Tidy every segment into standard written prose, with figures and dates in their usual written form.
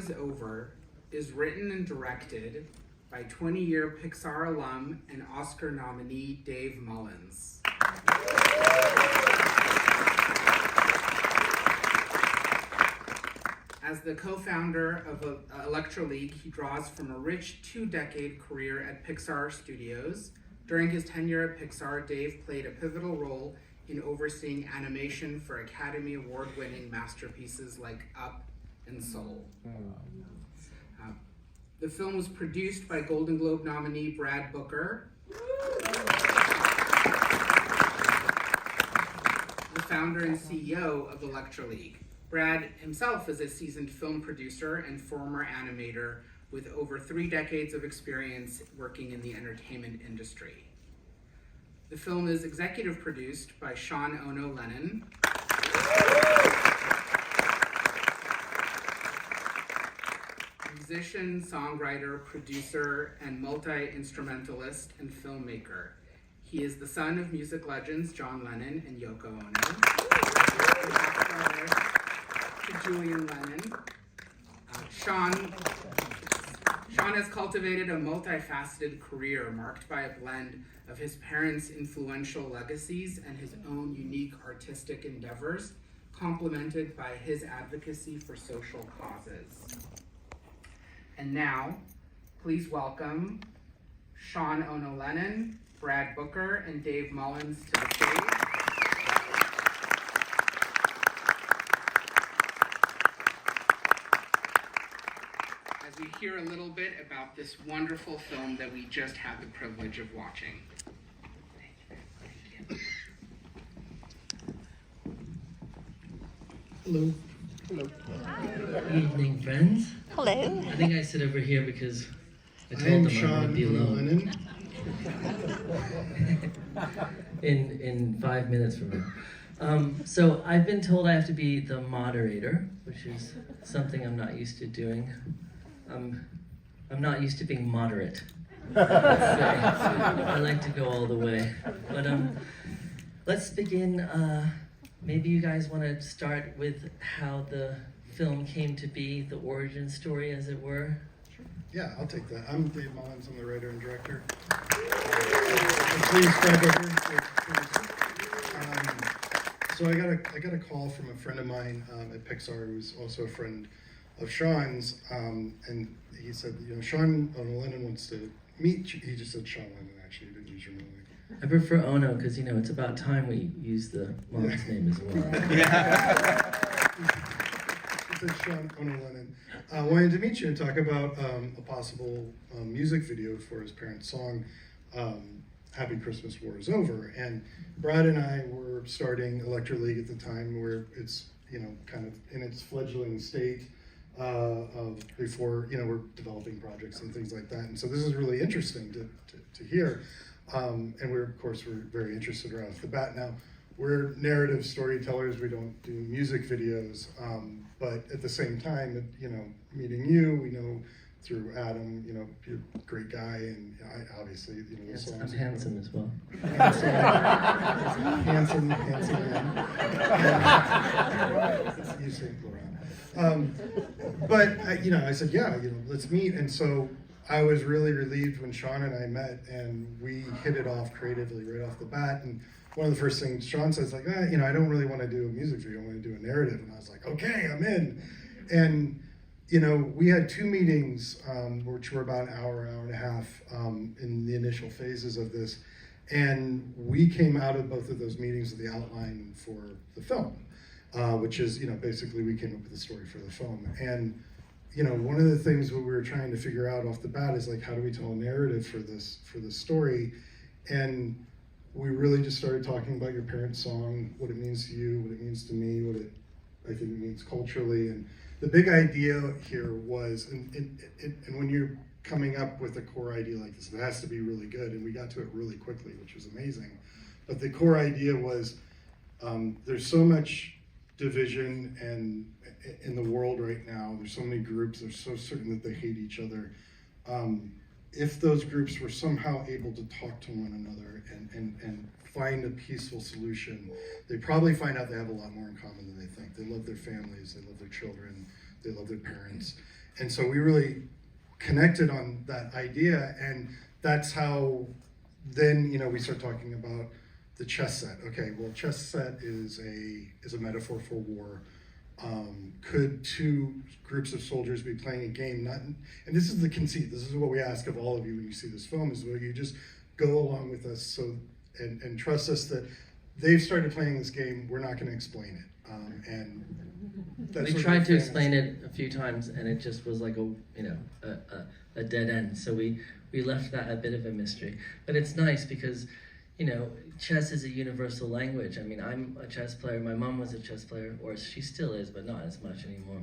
Is Over is written and directed by 20-year Pixar alum and Oscar nominee Dave Mullins. As the co-founder of Electra League, he draws from a rich 2-decade career at Pixar Studios. During his tenure at Pixar, Dave played a pivotal role in overseeing animation for Academy Award-winning masterpieces like Up and Soul. The film was produced by Golden Globe nominee Brad Booker, the founder and CEO of Electra League. Brad himself is a seasoned film producer and former animator with over 3 decades of experience working in the entertainment industry. The film is executive produced by Sean Ono Lennon, musician, songwriter, producer, and multi-instrumentalist and filmmaker. He is the son of music legends John Lennon and Yoko Ono, and half-brother to Julian Lennon. Sean has cultivated a multifaceted career marked by a blend of his parents' influential legacies and his own unique artistic endeavors, complemented by his advocacy for social causes. And now, please welcome Sean Ono Lennon, Brad Booker, and Dave Mullins to the stage. As we hear a little bit about this wonderful film that we just had the privilege of watching. Hello. Hello. Good evening, friends. Hello. I think I sit over here because I told I'm them I Sean want to be alone. Lennon. in 5 minutes from now. So I've been told I have to be the moderator, which is something I'm not used to doing. I'm not used to being moderate. I like to go all the way. But let's begin. Maybe you guys want to start with how the film came to be, the origin story, as it were. Yeah, I'll take that. I'm Dave Mullins. I'm the writer and director. Please, Brad Booker. So I got a call from a friend of mine at Pixar, who's also a friend of Sean's, and he said, Sean Lennon wants to meet you. He just said Sean Lennon, actually. He didn't use your middle name. I prefer Ono because, it's about time we use the mom's name as well. He said Sean Ono Lennon. Wanted to meet you and talk about a possible music video for his parents' song, Happy Christmas, War is Over. And Brad and I were starting Electra League at the time, where it's, kind of in its fledgling state of before, we're developing projects and things like that. And so this is really interesting to hear. And we're very interested right off the bat. Now, we're narrative storytellers. We don't do music videos, but at the same time, meeting you, we know through Adam, you're a great guy, and I obviously, the Yes, songs. I'm handsome as well. Handsome man. You say Laurent. But I said, let's meet, and so I was really relieved when Sean and I met, and we hit it off creatively right off the bat. And one of the first things Sean says, I don't really want to do a music video, I want to do a narrative. And I was like, okay, I'm in. And, we had 2 meetings, which were about an hour and a half in the initial phases of this. And we came out of both of those meetings with the outline for the film, which is, basically we came up with the story for the film. And one of the things that we were trying to figure out off the bat is how do we tell a narrative for this story? And we really just started talking about your parents' song, what it means to you, what it means to me, I think it means culturally. And the big idea here was, and when you're coming up with a core idea like this, it has to be really good. And we got to it really quickly, which was amazing. But the core idea was there's so much division and in the world right now. There's so many groups. They're so certain that they hate each other. If those groups were somehow able to talk to one another and find a peaceful solution, they probably find out they have a lot more in common than they think. They love their families, they love their children, they love their parents. And so we really connected on that idea, and that's how then, we start talking about the chess set. Okay, well, chess set is a metaphor for war. Could two groups of soldiers be playing a game? And this is the conceit. This is what we ask of all of you when you see this film: is will you just go along with us and trust us that they've started playing this game. We're not going to explain it. And that's we tried to explain it a few times, and it just was like a dead end. So we left that a bit of a mystery. But it's nice because, chess is a universal language. I mean, I'm a chess player. My mom was a chess player, or she still is, but not as much anymore.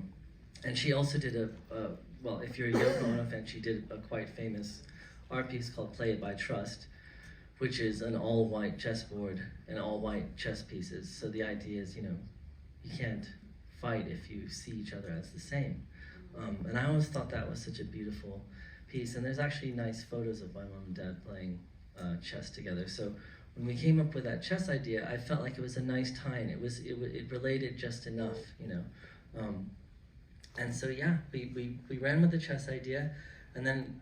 And she also did well, if you're a Yoko Ono fan, she did a quite famous art piece called Play It by Trust, which is an all-white chessboard and all-white chess pieces. So the idea is, you can't fight if you see each other as the same. And I always thought that was such a beautiful piece. And there's actually nice photos of my mom and dad playing chess together. So when we came up with that chess idea, I felt like it was a nice tie-in. It related just enough, and so yeah, we ran with the chess idea, and then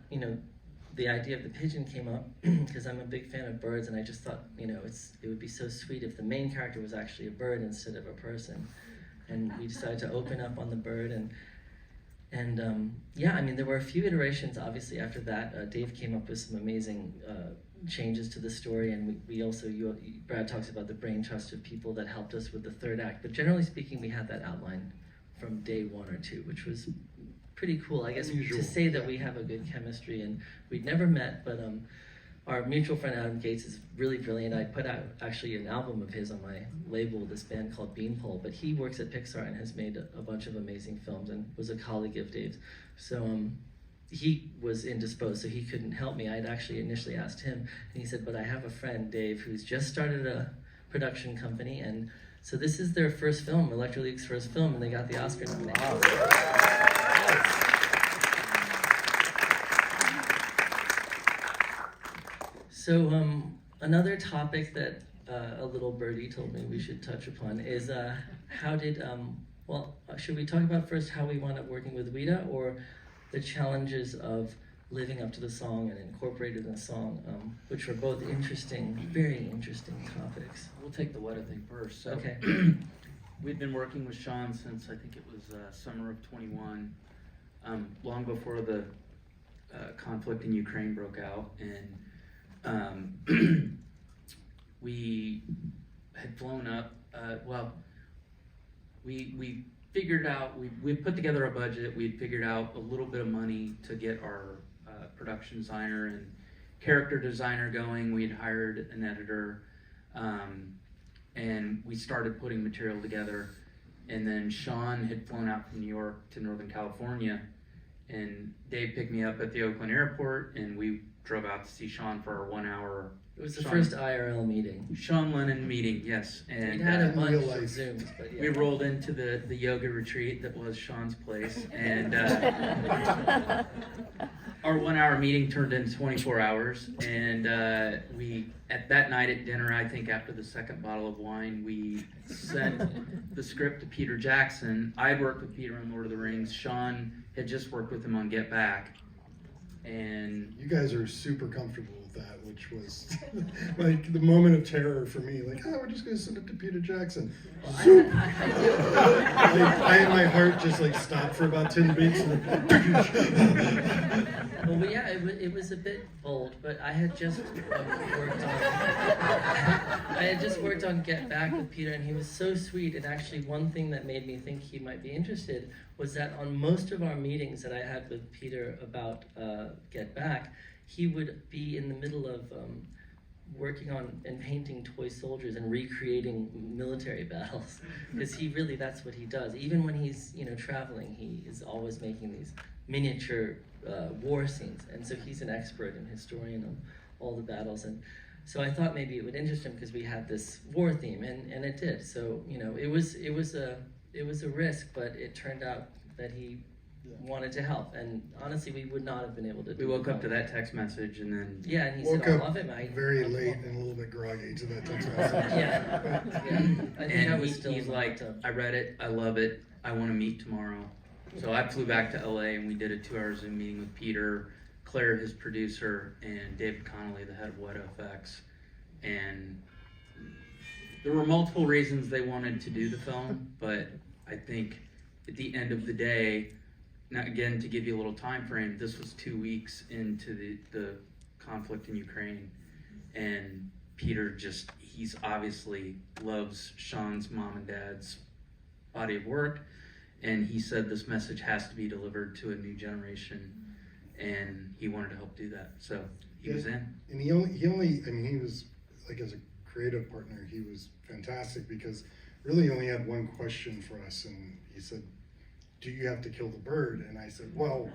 the idea of the pigeon came up because I'm a big fan of birds, and I just thought it would be so sweet if the main character was actually a bird instead of a person, and we decided to open up on the bird and yeah, I mean, there were a few iterations obviously after that. Dave came up with some amazing changes to the story, and we also, Brad talks about the brain trust of people that helped us with the third act, but generally speaking, we had that outline from day 1 or 2, which was pretty cool, I guess, unusual, to say that we have a good chemistry. And we'd never met, but our mutual friend Adam Gates is really brilliant. I put out actually an album of his on my label, this band called Beanpole, but he works at Pixar and has made a bunch of amazing films and was a colleague of Dave's. So he was indisposed, so he couldn't help me. I'd actually initially asked him, and he said, but I have a friend, Dave, who's just started a production company, and so this is their first film, Electroleague's first film, and they got the Oscar nomination. So another topic that a little birdie told me we should touch upon is should we talk about first how we wound up working with Weta, or the challenges of living up to the song and incorporated in the song, which were both interesting, very interesting topics. We'll take the Weta thing first. So, Okay. We've been working with Sean since I think it was summer of 21, long before the conflict in Ukraine broke out, and we had flown up. We figured out, we put together a budget. We'd figured out a little bit of money to get our production designer and character designer going. We'd hired an editor, and we started putting material together. And then Sean had flown out from New York to Northern California, and Dave picked me up at the Oakland airport, and we drove out to see Sean for our 1 hour. It was the first IRL meeting. Sean Lennon meeting, yes. And We'd had a bunch real of life. Zooms, but yeah. we rolled into the yoga retreat that was Sean's place, and our 1 hour meeting turned into 24 hours. And we, at that night at dinner, I think after the second bottle of wine, we sent the script to Peter Jackson. I'd worked with Peter on Lord of the Rings. Sean had just worked with him on Get Back. And You guys are super comfortable with that, which was like the moment of terror for me. Like, we're just gonna send it to Peter Jackson. Zoop! I in my heart just like stopped for about 10 beats. Well, yeah, it was a bit bold, but I had just worked on Get Back with Peter, and he was so sweet. And actually, one thing that made me think he might be interested was that on most of our meetings that I had with Peter about Get Back, he would be in the middle of working on and painting toy soldiers and recreating military battles, because that's what he does. Even when he's traveling, he is always making these miniature war scenes, and so he's an expert and historian of all the battles. And so I thought maybe it would interest him because we had this war theme, and it did. So it was a risk, but it turned out that he wanted to help, and honestly, we would not have been able to do we woke it up to that text message, and then Yeah, and he Woke said, I up love him. very late and a little bit groggy to that text message. Yeah. I think I and was still he's like, locked up. I read it, I love it, I want to meet tomorrow. So I flew back to LA and we did a 2-hour Zoom meeting with Peter, Claire, his producer, and David Connolly, the head of Weta FX. And there were multiple reasons they wanted to do the film, but I think at the end of the day, now again, to give you a little time frame, this was 2 weeks into the conflict in Ukraine, and Peter he's obviously loves Sean's mom and dad's body of work, and he said this message has to be delivered to a new generation, and he wanted to help do that, so he was in. And he was, like, as a creative partner, he was fantastic, because really he only had one question for us, and he said, do you have to kill the bird? And I said, well,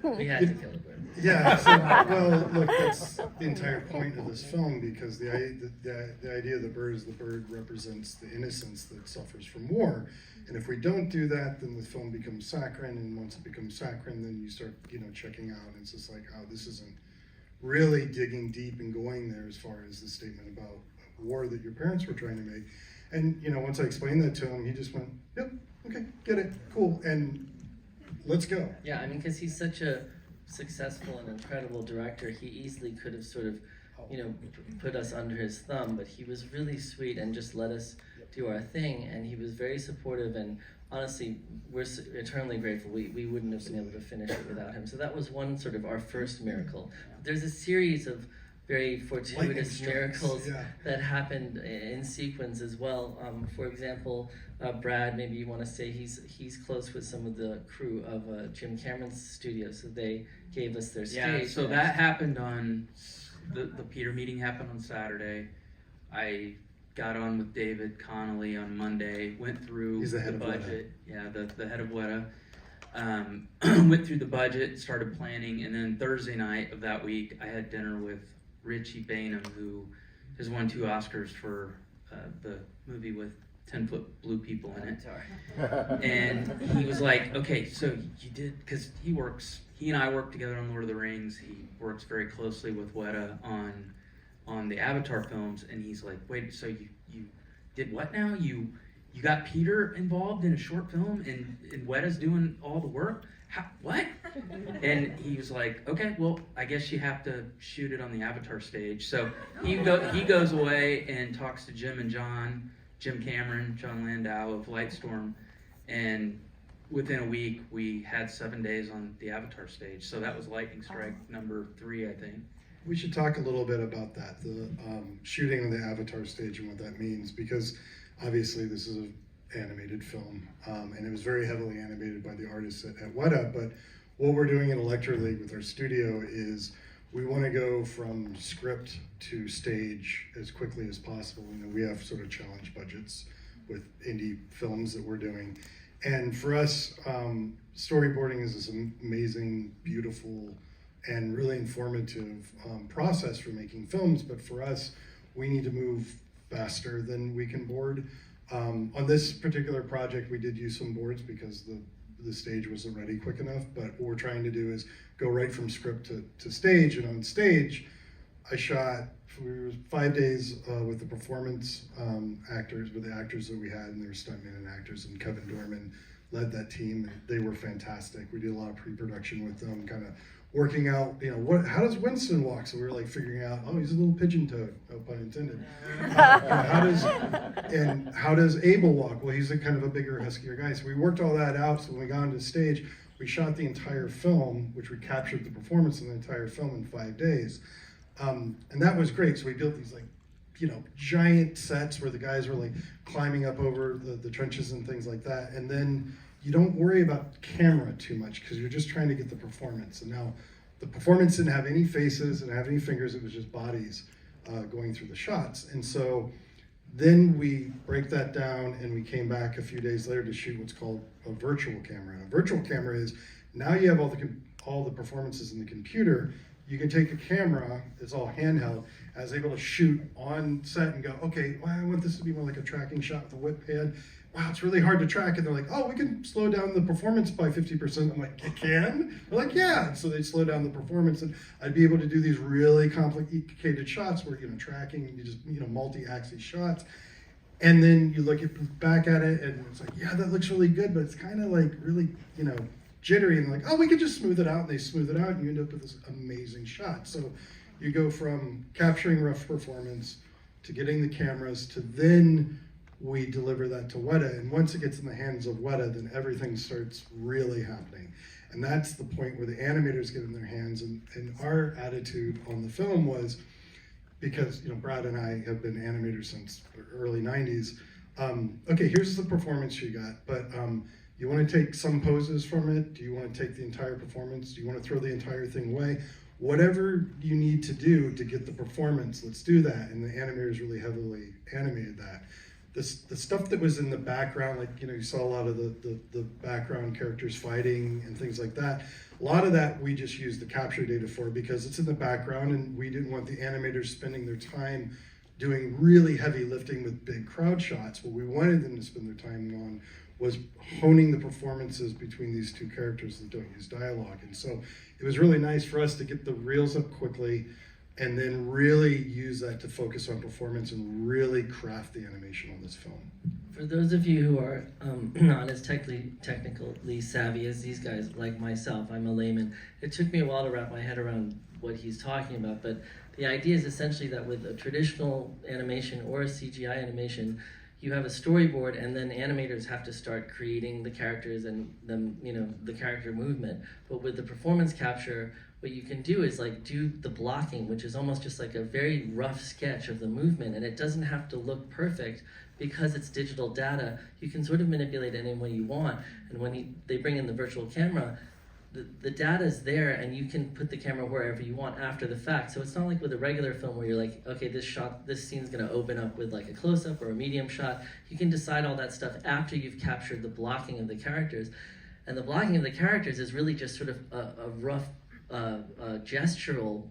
We had to kill the bird. yeah. So, well, look, that's the entire point of this film, because the idea of the bird is the bird represents the innocence that suffers from war. And if we don't do that, then the film becomes saccharine, and once it becomes saccharine, then you start, checking out. And it's just like, oh, this isn't really digging deep and going there as far as the statement about war that your parents were trying to make. And, once I explained that to him, he just went, yep, okay, get it, cool, and let's go. Yeah, I mean, because he's such a successful and incredible director, he easily could have sort of, put us under his thumb, but he was really sweet and just let us do our thing, and he was very supportive, and honestly, we're eternally grateful. We wouldn't have been able to finish it without him. So that was one sort of our first miracle. There's a series of very fortuitous miracles that happened in sequence as well. For example, Brad, maybe you want to say he's close with some of the crew of Jim Cameron's studio, so they gave us their stage. Yeah, so that happened on, the Peter meeting happened on Saturday. I got on with David Connolly on Monday, went through the budget. Yeah, the head of Weta. Went through the budget, started planning, and then Thursday night of that week, I had dinner with Richie Bainham, who has won 2 Oscars for the movie with 10-foot blue people in it. And he was like, okay, so you did, because he and I work together on Lord of the Rings. He works very closely with Weta on the Avatar films, and he's like, wait, so you did what now? You got Peter involved in a short film, and Weta's doing all the work? What? And he was like, okay, well, I guess you have to shoot it on the Avatar stage. So he goes away and talks to Jim and John, Jim Cameron, John Landau of Lightstorm, and within a week we had 7 days on the Avatar stage. So that was lightning strike number 3, I think. We should talk a little bit about that, the shooting on the Avatar stage and what that means, because obviously this is an animated film, and it was very heavily animated by the artists at Weta, but what we're doing in Electro League with our studio is we want to go from script to stage as quickly as possible. We have sort of challenge budgets with indie films that we're doing, and for us, storyboarding is this amazing, beautiful, and really informative process for making films, but for us, we need to move faster than we can board. On this particular project, we did use some boards because the stage wasn't ready quick enough, but what we're trying to do is go right from script to stage, and on stage, I shot 5 days with the performance actors, with the actors that we had, and they were stuntmen and actors, and Kevin Dorman led that team, and they were fantastic. We did a lot of pre-production with them, kind of working out, how does Winston walk? So we were like figuring out, oh, he's a little pigeon toed, no pun intended. How does Abel walk? Well, he's a kind of a bigger, huskier guy. So we worked all that out. So when we got onto stage, we shot the entire film, which we captured the performance in the entire film in 5 days. And that was great. So we built these giant sets where the guys were like climbing up over the trenches and things like that. And then you don't worry about camera too much because you're just trying to get the performance. And now the performance didn't have any faces, didn't have any fingers, it was just bodies going through the shots. And so then we break that down and we came back a few days later to shoot what's called a virtual camera. A virtual camera is, now you have all the performances in the computer, you can take a camera, it's all handheld, I was able to shoot on set and go, okay, well, I want this to be more like a tracking shot with a whip pad. Wow, it's really hard to track. And they're like, oh, we can slow down the performance by 50%. I'm like, you can? They're like, yeah. And so they slow down the performance, and I'd be able to do these really complicated shots where, tracking, you just, multi-axis shots. And then you look back at it, and it's like, yeah, that looks really good, but it's kind of like really, jittery. And like, oh, we could just smooth it out. And they smooth it out, and you end up with this amazing shot. So you go from capturing rough performance to getting the cameras to then we deliver that to Weta. And once it gets in the hands of Weta, then everything starts really happening. And that's the point where the animators get in their hands. And our attitude on the film was, because Brad and I have been animators since the early 90s. Okay, here's the performance you got, but you want to take some poses from it? Do you want to take the entire performance? Do you want to throw the entire thing away? Whatever you need to do to get the performance, let's do that. And the animators really heavily animated that. The stuff that was in the background, like you saw a lot of the background characters fighting and things like that. A lot of that we just used the capture data for because it's in the background, and we didn't want the animators spending their time doing really heavy lifting with big crowd shots. What we wanted them to spend their time on was honing the performances between these two characters that don't use dialogue. And so it was really nice for us to get the reels up quickly and then really use that to focus on performance and really craft the animation on this film. For those of you who are not as technically savvy as these guys, like myself, I'm a layman. It took me a while to wrap my head around what he's talking about, but the idea is essentially that with a traditional animation or a CGI animation, you have a storyboard, and then animators have to start creating the characters and the character movement. But with the performance capture, what you can do is like do the blocking, which is almost just like a very rough sketch of the movement, and it doesn't have to look perfect because it's digital data. You can sort of manipulate it any way you want, and when they bring in the virtual camera, the data is there, and you can put the camera wherever you want after the fact. So it's not like with a regular film where you're like, okay, this scene's gonna open up with like a close-up or a medium shot. You can decide all that stuff after you've captured the blocking of the characters. And the blocking of the characters is really just sort of a rough gestural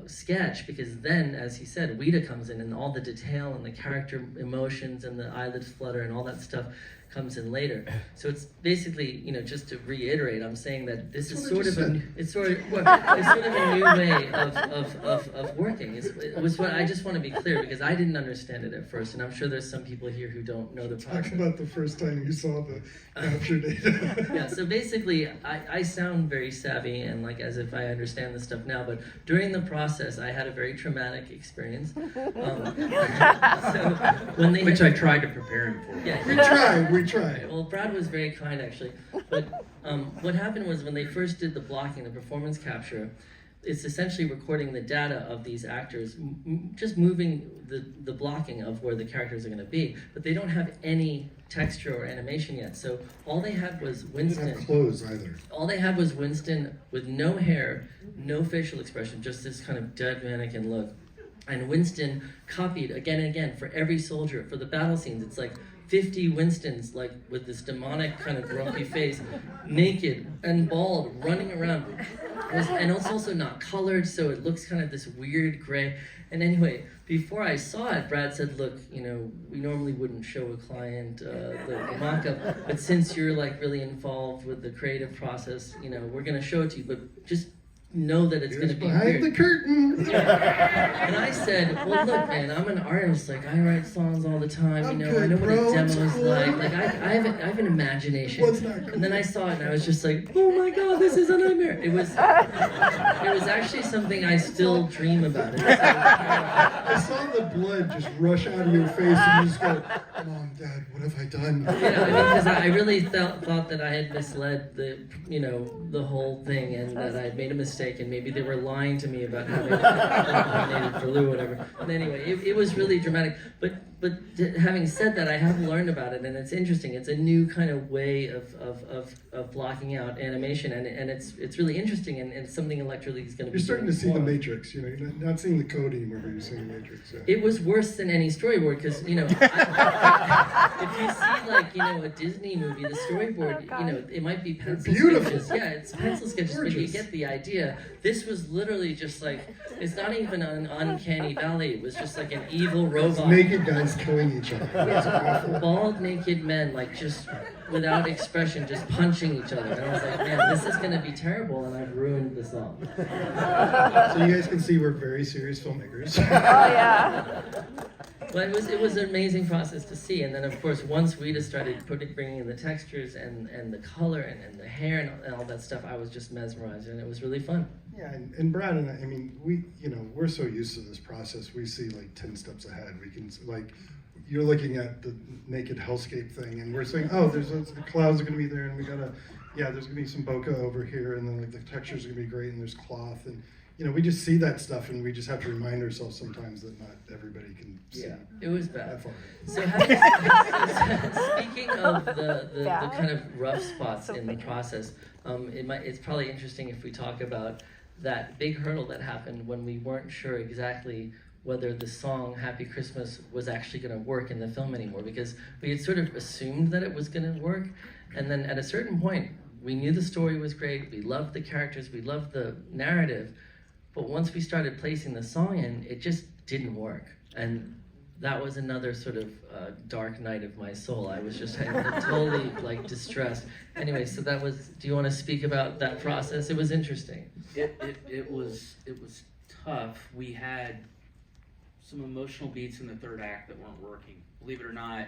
sketch, because then, as he said, Weta comes in, and all the detail and the character emotions and the eyelids flutter and all that stuff comes in later. So it's basically, just to reiterate, I'm saying that this is sort of a new way of working. It was what I just want to be clear, because I didn't understand it at first, and I'm sure there's some people here who don't know the process. Talk about the first time you saw the capture data. Yeah, so basically, I sound very savvy and like as if I understand this stuff now, but during the process, I had a very traumatic experience. So when Which I tried to prepare him for. Yeah, We tried. Well, Brad was very kind, actually. But what happened was when they first did the blocking, the performance capture, it's essentially recording the data of these actors, just moving the blocking of where the characters are going to be. But they don't have any texture or animation yet. So all they had was Winston. They didn't have clothes either. All they had was Winston with no hair, no facial expression, just this kind of dead mannequin look. And Winston copied again and again for every soldier. For the battle scenes, it's like 50 Winstons, like with this demonic kind of grumpy face, naked and bald, running around. And it's also not colored, so it looks kind of this weird gray. And anyway, before I saw it, Brad said, look, we normally wouldn't show a client the mock-up, but since you're like really involved with the creative process, we're gonna show it to you, but just know that it's going to be behind weird. the curtain. And I said, well, look, man, I'm an artist. Like, I write songs all the time. I'm I good, know what bro. a demo It's is cool. like. Like, I have an imagination. What's not cool? And then I saw it, and I was just like, oh my god, this is a nightmare. It was actually something I still dream about. I saw the blood just rush out of your face, and you just go, Mom, Dad, what have I done? Because I really thought that I had misled the whole thing, and that I had made a mistake, and maybe they were lying to me about having nominated for Lou or whatever. But anyway, it was really dramatic. But having said that, I have learned about it, and it's interesting. It's a new kind of way of blocking out animation, and it's really interesting, and it's something Electra League is going to be. You're starting to doing see the more. Matrix. You're not seeing the code anymore, but you're seeing the Matrix. Yeah. It was worse than any storyboard, because if you see like a Disney movie, the storyboard, it might be pencil beautiful. sketches. Yeah, it's pencil sketches, but you Gorgeous. get the idea. This was literally just like, it's not even an uncanny valley. It was just like an evil robot. Naked guys killing each other. That's awful. Bald naked men, like just without expression, just punching each other. And I was like, man, this is gonna be terrible, and I've ruined the song. So you guys can see we're very serious filmmakers. Oh yeah. Well, it was an amazing process to see, and then of course once Rita started bringing in the textures and the color and the hair and all that stuff, I was just mesmerized, and it was really fun. Yeah, and Brad and I mean, we're so used to this process. We see like 10 steps ahead. We can like, you're looking at the naked hellscape thing, and we're saying, oh, the clouds are gonna be there, and there's gonna be some bokeh over here, and then like the textures are gonna be great, and there's cloth, and we just see that stuff, and we just have to remind ourselves sometimes that not everybody can see. Yeah, it was bad. that far. So speaking of the kind of rough spots in the process, it's probably interesting if we talk about that big hurdle that happened when we weren't sure exactly whether the song Happy Christmas was actually going to work in the film anymore, because we had sort of assumed that it was going to work, and then at a certain point we knew the story was great, we loved the characters, we loved the narrative, but once we started placing the song in, it just didn't work. And that was another sort of dark night of my soul. I was just totally like distressed. Anyway, so that was, do you want to speak about that process? It was interesting. It was tough. We had some emotional beats in the third act that weren't working. Believe it or not,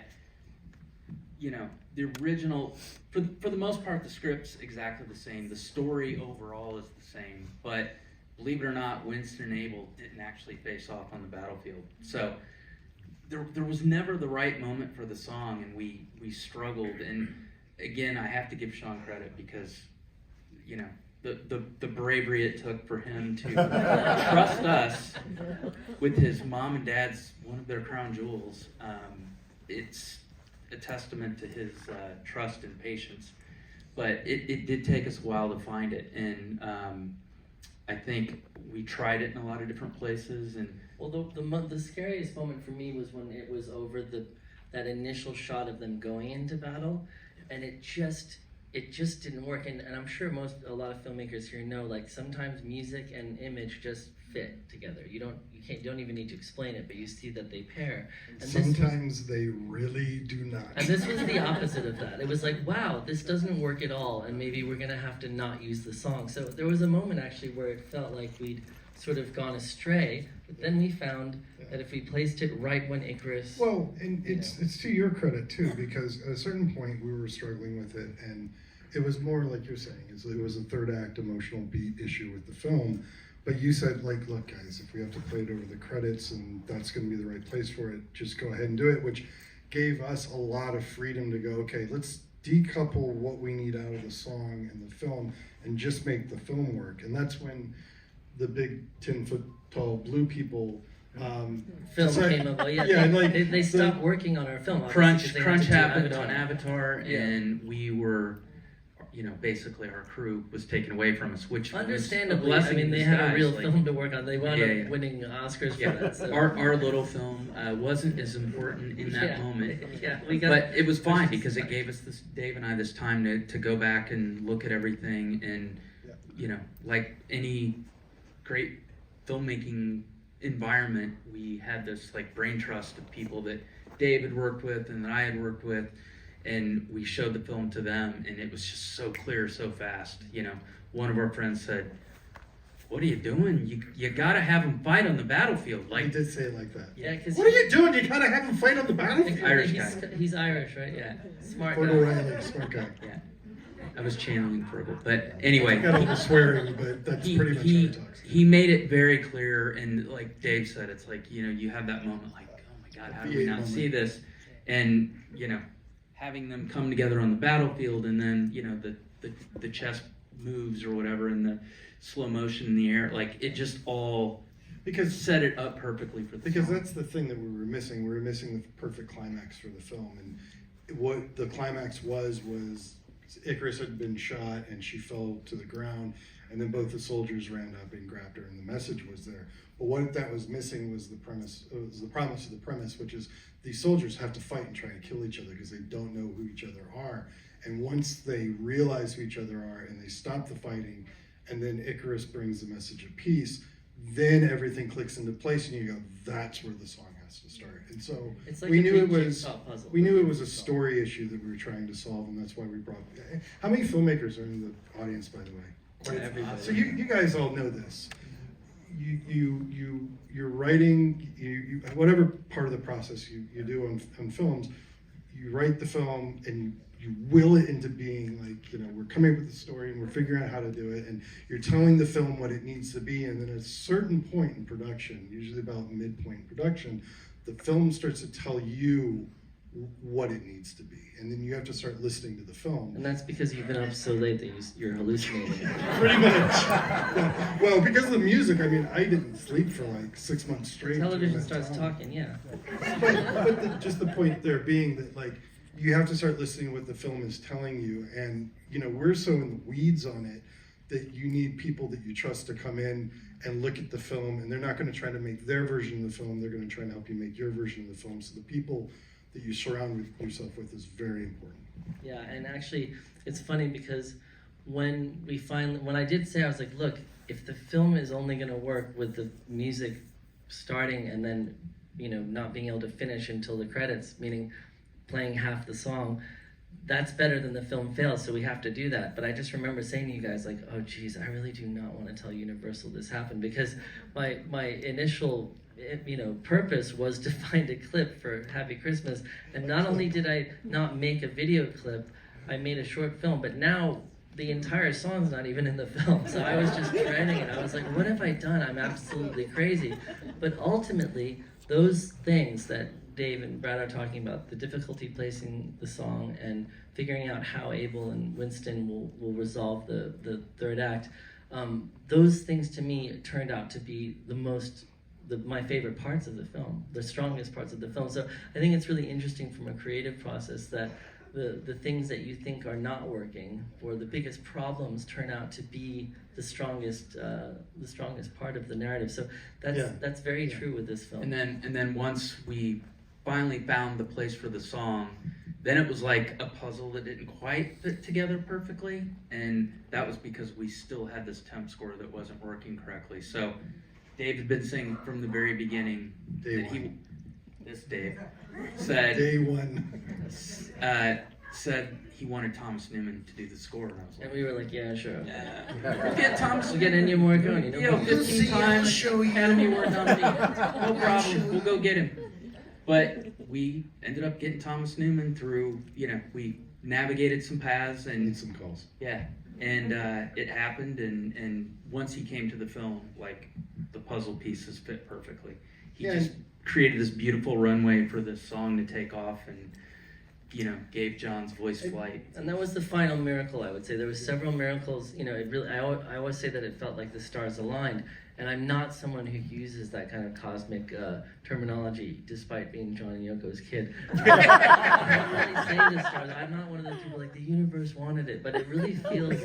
the original, for the most part, the script's exactly the same. The story overall is the same, but believe it or not, Winston and Abel didn't actually face off on the battlefield. So there was never the right moment for the song, and we struggled. And again, I have to give Sean credit because, the bravery it took for him to trust us with his mom and dad's, one of their crown jewels. It's a testament to his trust and patience. But it did take us a while to find it. And I think we tried it in a lot of different places, and well, the scariest moment for me was when it was over that initial shot of them going into battle, and it just didn't work. And I'm sure a lot of filmmakers here know, like, sometimes music and image just fit together. You don't even need to explain it, but you see that they pair. And sometimes they really do not. And this was the opposite of that. It was like, wow, this doesn't work at all, and maybe we're gonna have to not use the song. So there was a moment actually where it felt like we'd sort of gone astray, but then we found that if we placed it right when Icarus... Well, and it's to your credit too, because at a certain point we were struggling with it, and it was more like you're saying, it was a third act emotional beat issue with the film. But you said, like, look, guys, if we have to play it over the credits and that's going to be the right place for it, just go ahead and do it, which gave us a lot of freedom to go, okay, let's decouple what we need out of the song and the film and just make the film work. And that's when the big 10-foot-tall blue people film came up. Well, they stopped working on our film. Crunch happened on Avatar, and we were... basically our crew was taken away from us, which understandably, was a I blessing mean, they in had a disguise. real film to work on. They wound up winning Oscars for that. So. Our little film wasn't as important in that moment, but it was fine because it gave us Dave and I this time to go back and look at everything, and like any great filmmaking environment, we had this like brain trust of people that Dave had worked with and that I had worked with. And we showed the film to them, and it was just so clear, so fast. One of our friends said, "What are you doing? You gotta have them fight on the battlefield." He did say it like that. Yeah, because what are you doing? You gotta have them fight on the battlefield. Irish guy. He's Irish, right? Yeah, smart Ford guy. O'Reilly, smart guy. Yeah, I was channeling Fergal, but anyway. Got all the swearing, but that's pretty much how he talks. He made it very clear, and like Dave said, it's like you have that moment, like, oh my God, how do we not see this? And having them come together on the battlefield, and then the chest moves or whatever, and the slow motion in the air, like it just all set it up perfectly for the song. song. That's the thing that we were missing. We were missing the perfect climax for the film, and what the climax was Icarus had been shot and she fell to the ground, and then both the soldiers ran up and grabbed her, and the message was there. But what that was missing was the premise. It was the promise of the premise, which is these soldiers have to fight and try to kill each other because they don't know who each other are. And once they realize who each other are and they stop the fighting, and then Icarus brings the message of peace, then everything clicks into place, and you go, that's where the song has to start. And so like we knew it was a story issue that we were trying to solve, and that's why we brought. How many filmmakers are in the audience, by the way? Everybody. So you guys all know this. you're writing, whatever part of the process you do on films, you write the film and you will it into being, like, we're coming up with the story and we're figuring out how to do it, and you're telling the film what it needs to be, and then at a certain point in production, usually about midpoint in production, the film starts to tell you what it needs to be, and then you have to start listening to the film. And that's because you've been up so late that you're hallucinating. Pretty much. Well, because of the music, I mean, I didn't sleep for like 6 months straight. Television starts talking, yeah. But just the point there being that, like, you have to start listening to what the film is telling you, and we're so in the weeds on it that you need people that you trust to come in and look at the film, and they're not going to try to make their version of the film, they're going to try and help you make your version of the film. So the people that you surround yourself with is very important. Yeah, and actually, it's funny because when I did say, I was like, look, if the film is only going to work with the music starting and then, not being able to finish until the credits, meaning playing half the song, that's better than the film fails, so we have to do that. But I just remember saying to you guys, like, oh geez, I really do not want to tell Universal this happened, because my initial purpose was to find a clip for Happy Christmas, and not only did I not make a video clip, I made a short film, but now the entire song's not even in the film, so I was just dreading it. I was like, what have I done? I'm absolutely crazy. But ultimately, those things that Dave and Brad are talking about, the difficulty placing the song and figuring out how Abel and Winston will resolve the third act, those things to me turned out to be my favorite parts of the film, the strongest parts of the film. So I think it's really interesting from a creative process that the things that you think are not working, or the biggest problems, turn out to be the strongest part of the narrative. So that's very true with this film. And then once we finally found the place for the song, then it was like a puzzle that didn't quite fit together perfectly, and that was because we still had this temp score that wasn't working correctly. So Dave had been saying from the very beginning Dave said Day one. Said he wanted Thomas Newman to do the score, and I was like, And we were like, yeah, sure. yeah. We'll get Thomas. We'll get Ennio Morricone. 15 times show Academy Award nominee. No problem. We'll go get him. But we ended up getting Thomas Newman through, we navigated some paths and Made some calls. Yeah, and it happened, and once he came to the film, like, the puzzle pieces fit perfectly. He just created this beautiful runway for this song to take off, and gave John's voice flight. And that was the final miracle, I would say. There were several miracles. I always say that it felt like the stars aligned. And I'm not someone who uses that kind of cosmic terminology, despite being John and Yoko's kid. I'm not really saying the stars. I'm not one of those people like the universe wanted it, but it really feels.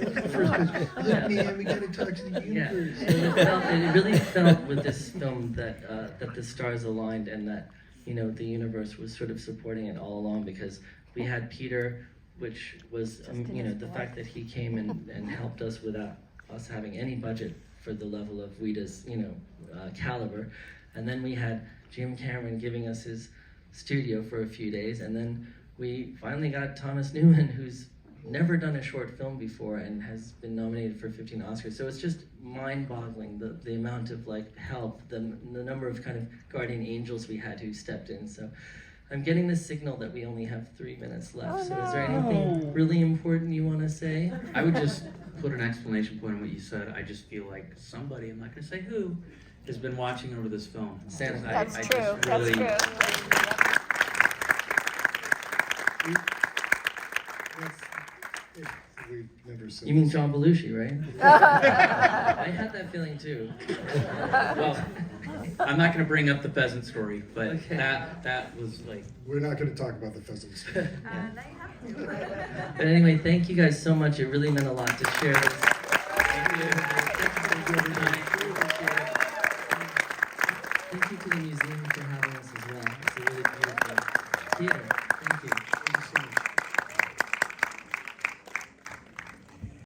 Let me and we gotta talk to the universe. Yeah, it really felt with this film that the stars aligned, and that the universe was sort of supporting it all along, because we had Peter, which was the fact that he came and helped us without us having any budget for the level of Ouida's caliber, and then we had Jim Cameron giving us his studio for a few days, and then we finally got Thomas Newman, who's never done a short film before and has been nominated for 15 Oscars. So it's just mind-boggling the amount of help, the number of kind of guardian angels we had who stepped in. So I'm getting the signal that we only have 3 minutes left. So is there anything really important you want to say? I would just put an exclamation point on what you said. I just feel like somebody, I'm not going to say who, has been watching over this film. Santa. That's I true. just That's really, true. We've never said You mean this. John Belushi, right? I had that feeling too. well, I'm not going to bring up the pheasant story, but Okay. that was like, We're not going to talk about the pheasants. But anyway, thank you guys so much. It really meant a lot to share this. Thank you to the museum for having us as well. It's a really beautiful theater.